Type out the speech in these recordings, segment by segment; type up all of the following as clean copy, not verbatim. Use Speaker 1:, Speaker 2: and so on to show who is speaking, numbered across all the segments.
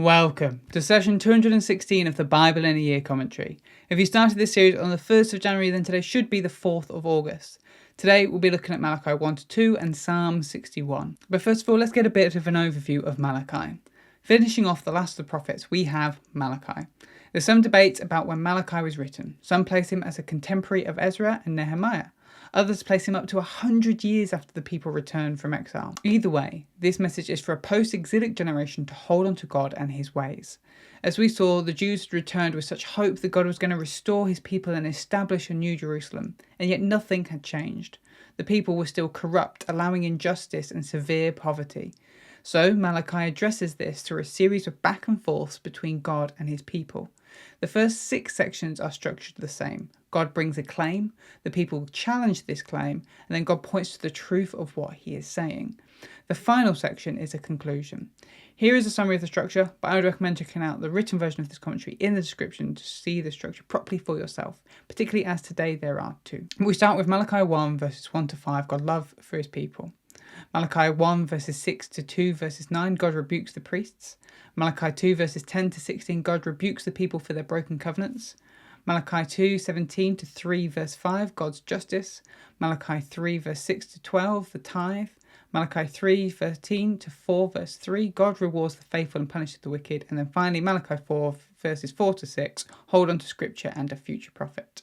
Speaker 1: Welcome to session 216 of the Bible in a Year commentary. If you started this series on the 1st of January, then today should be the 4th of August. Today we'll be looking at Malachi 1 to 2 and Psalm 61. But first of all, let's get a bit of an overview of Malachi. Finishing off the last of the prophets, we have Malachi. There's some debate about when Malachi was written. Some place him as a contemporary of Ezra and Nehemiah. Others place him up to 100 years after the people returned from exile. Either way, this message is for a post-exilic generation to hold on to God and his ways. As we saw, the Jews had returned with such hope that God was going to restore his people and establish a new Jerusalem, and yet nothing had changed. The people were still corrupt, allowing injustice and severe poverty. So Malachi addresses this through a series of back and forths between God and his people. The first 6 sections are structured the same. God brings a claim, the people challenge this claim, and then God points to the truth of what he is saying. The final section is a conclusion. Here is a summary of the structure, but I would recommend checking out the written version of this commentary in the description to see the structure properly for yourself, particularly as today there are 2. We start with Malachi 1 verses 1 to 5, God's love for his people. Malachi 1 verses 6 to 2 verses 9, God rebukes the priests. Malachi 2 verses 10 to 16, God rebukes the people for their broken covenants. Malachi 2 17 to 3 verse 5, God's justice. Malachi 3 verse 6 to 12, the tithe. Malachi 3 13 to 4 verse 3, God rewards the faithful and punishes the wicked. And then finally Malachi 4 verses 4 to 6, hold on to scripture and a future prophet.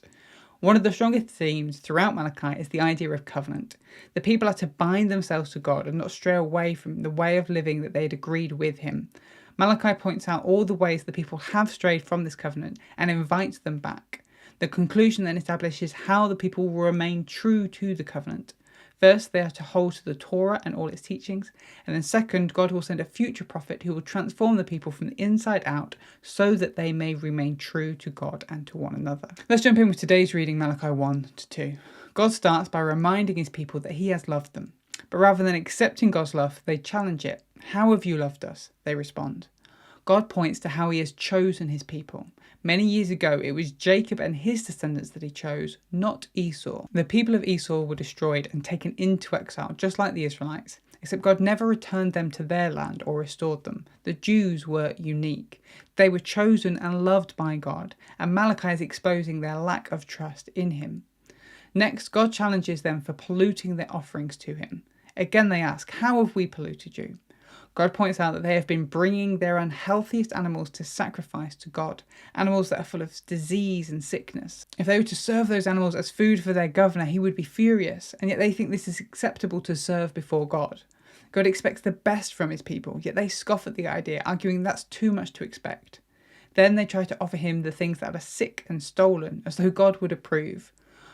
Speaker 1: One of the strongest themes throughout Malachi is the idea of covenant. The people are to bind themselves to God and not stray away from the way of living that they had agreed with him. Malachi points out all the ways the people have strayed from this covenant and invites them back. The conclusion then establishes how the people will remain true to the covenant. First, they are to hold to the Torah and all its teachings, and then second, God will send a future prophet who will transform the people from the inside out so that they may remain true to God and to one another. Let's jump in with today's reading, Malachi 1 to 2. God starts by reminding his people that he has loved them, but rather than accepting God's love, they challenge it. How have you loved us? They respond. God points to how he has chosen his people. Many years ago, it was Jacob and his descendants that he chose, not Esau. The people of Esau were destroyed and taken into exile, just like the Israelites, except God never returned them to their land or restored them. The Jews were unique. They were chosen and loved by God, and Malachi is exposing their lack of trust in him. Next, God challenges them for polluting their offerings to him. Again, they ask, how have we polluted you? God points out that they have been bringing their unhealthiest animals to sacrifice to God, animals that are full of disease and sickness. If they were to serve those animals as food for their governor, he would be furious, and yet they think this is acceptable to serve before God. God expects the best from his people, yet they scoff at the idea, arguing that's too much to expect. Then they try to offer him the things that are sick and stolen, as though God would approve.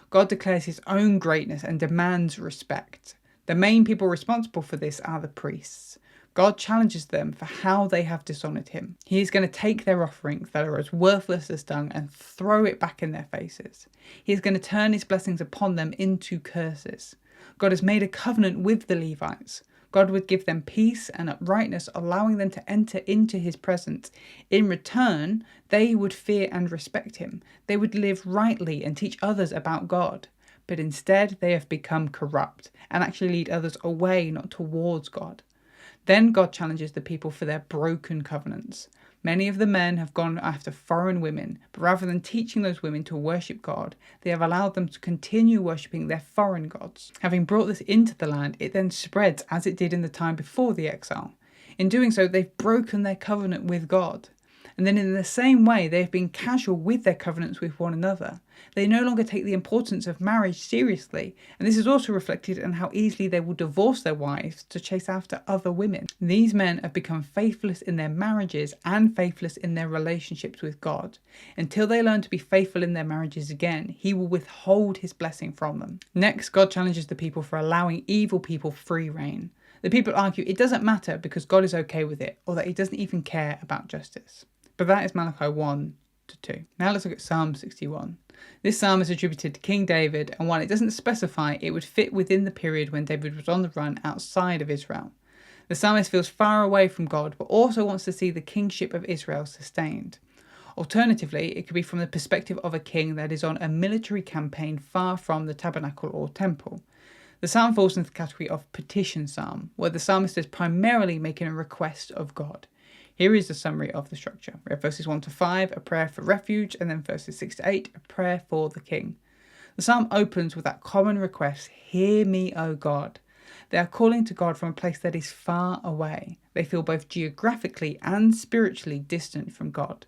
Speaker 1: God declares his own greatness and demands respect. The main people responsible for this are the priests. God challenges them for how they have dishonoured him. He is going to take their offerings that are as worthless as dung and throw it back in their faces. He is going to turn his blessings upon them into curses. God has made a covenant with the Levites. God would give them peace and uprightness, allowing them to enter into his presence. In return, they would fear and respect him. They would live rightly and teach others about God. But instead, they have become corrupt and actually lead others away, not towards God. Then God challenges the people for their broken covenants. Many of the men have gone after foreign women, but rather than teaching those women to worship God, they have allowed them to continue worshipping their foreign gods. Having brought this into the land, it then spreads as it did in the time before the exile. In doing so, they've broken their covenant with God. And then in the same way, they have been casual with their covenants with one another. They no longer take the importance of marriage seriously, and this is also reflected in how easily they will divorce their wives to chase after other women. These men have become faithless in their marriages and faithless in their relationships with God. Until they learn to be faithful in their marriages again, he will withhold his blessing from them. Next, God challenges the people for allowing evil people free reign. The people argue it doesn't matter because God is okay with it, or that he doesn't even care about justice. But that is Malachi 1 to 2. Now let's look at Psalm 61. This psalm is attributed to King David, and while it doesn't specify, it would fit within the period when David was on the run outside of Israel. The psalmist feels far away from God, but also wants to see the kingship of Israel sustained. Alternatively, it could be from the perspective of a king that is on a military campaign far from the tabernacle or temple. The psalm falls into the category of petition psalm, where the psalmist is primarily making a request of God. Here is the summary of the structure. We have verses 1 to 5, a prayer for refuge, and then verses 6 to 8, a prayer for the king. The psalm opens with that common request, "Hear me, O God." They are calling to God from a place that is far away. They feel both geographically and spiritually distant from God.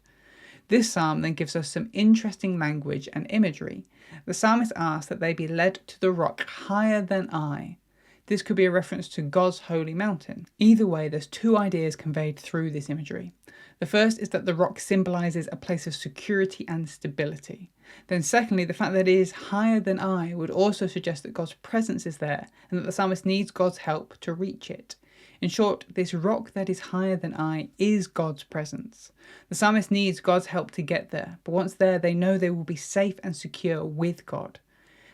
Speaker 1: This psalm then gives us some interesting language and imagery. The psalmist asks that they be led to the rock higher than I. This could be a reference to God's holy mountain. Either way, there's two ideas conveyed through this imagery. The first is that the rock symbolizes a place of security and stability. Then secondly, the fact that it is higher than I would also suggest that God's presence is there and that the psalmist needs God's help to reach it. In short, this rock that is higher than I is God's presence. The psalmist needs God's help to get there, but once there, they know they will be safe and secure with God.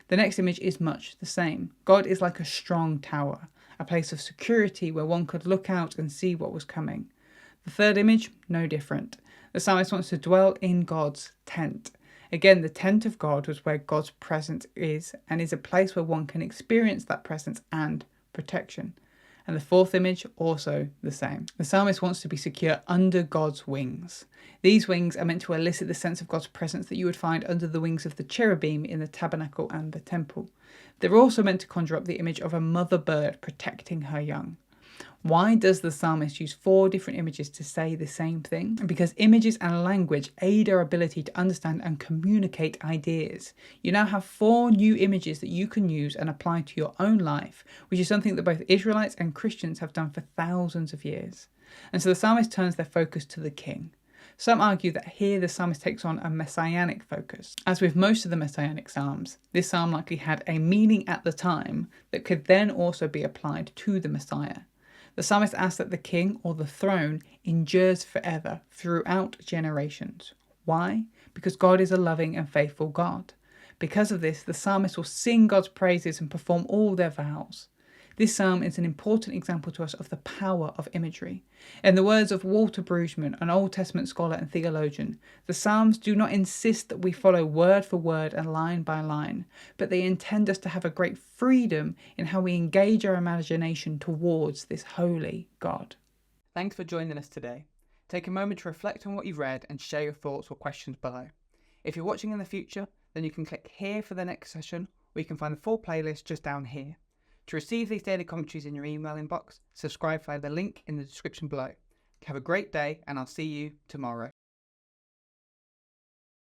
Speaker 1: The next image is much the same. God is like a strong tower, a place of security where one could look out and see what was coming. The third image, no different. The psalmist wants to dwell in God's tent. Again, the tent of God was where God's presence is, and is a place where one can experience that presence and protection. And the fourth image, also the same. The psalmist wants to be secure under God's wings. These wings are meant to elicit the sense of God's presence that you would find under the wings of the cherubim in the tabernacle and the temple. They're also meant to conjure up the image of a mother bird protecting her young. Why does the psalmist use 4 different images to say the same thing? Because images and language aid our ability to understand and communicate ideas. You now have 4 new images that you can use and apply to your own life, which is something that both Israelites and Christians have done for thousands of years. And so the psalmist turns their focus to the king. Some argue that here the psalmist takes on a messianic focus. As with most of the messianic psalms, this psalm likely had a meaning at the time that could then also be applied to the Messiah. The psalmist asks that the king or the throne endures forever throughout generations. Why? Because God is a loving and faithful God. Because of this, the psalmist will sing God's praises and perform all their vows. This psalm is an important example to us of the power of imagery. In the words of Walter Brueggemann, an Old Testament scholar and theologian, the Psalms do not insist that we follow word for word and line by line, but they intend us to have a great freedom in how we engage our imagination towards this holy God. Thanks for joining us today. Take a moment to reflect on what you've read and share your thoughts or questions below. If you're watching in the future, then you can click here for the next session, or you can find the full playlist just down here. To receive these daily commentaries in your email inbox, subscribe via the link in the description below. Have a great day, and I'll see you tomorrow.